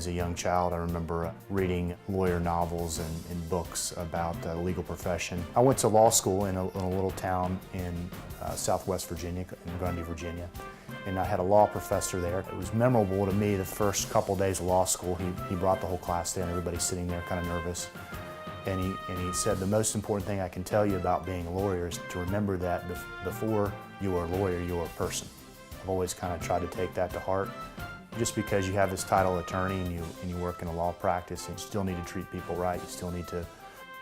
As a young child, I remember reading lawyer novels and books about the legal profession. I went to law school in a little town in southwest Virginia, in Grundy, Virginia, and I had a law professor there. It was memorable to me the first couple days of law school. He brought the whole class there and everybody's sitting there kind of nervous. And he said, the most important thing I can tell you about being a lawyer is to remember that before you are a lawyer, you are a person. I've always kind of tried to take that to heart. Just because you have this title attorney and you work in a law practice, you still need to treat people right. You still need to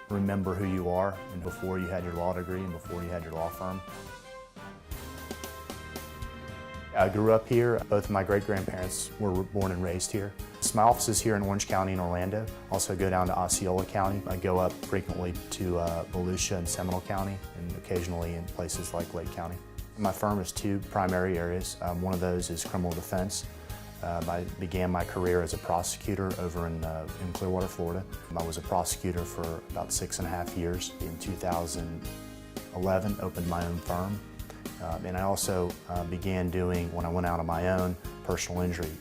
remember who you are and before you had your law degree and before you had your law firm. I grew up here. Both of my great-grandparents were born and raised here. My office is here in Orange County in Orlando. Also go down to Osceola County. I go up frequently to Volusia and Seminole County and occasionally in places like Lake County. My firm has two primary areas. One of those is criminal defense. I began my career as a prosecutor over in Clearwater, Florida. I was a prosecutor for about 6.5 years. In 2011, opened my own firm. And I also began doing, when I went out on my own, personal injury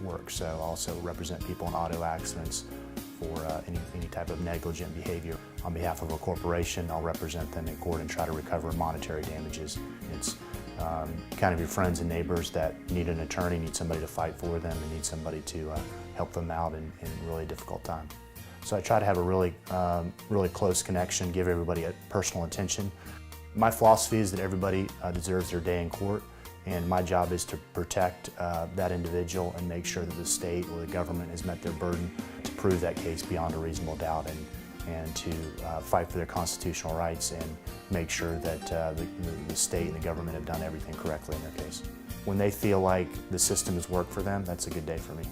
work. So I also represent people in auto accidents for any type of negligent behavior. On behalf of a corporation, I'll represent them in court and try to recover monetary damages. It's kind of your friends and neighbors that need an attorney, need somebody to fight for them, and need somebody to help them out in a really difficult time. So I try to have a really close connection, give everybody a personal attention. My philosophy is that everybody deserves their day in court, and my job is to protect that individual and make sure that the state or the government has met their burden to prove that case beyond a reasonable doubt and to fight for their constitutional rights and make sure that the state and the government have done everything correctly in their case. When they feel like the system has worked for them, that's a good day for me.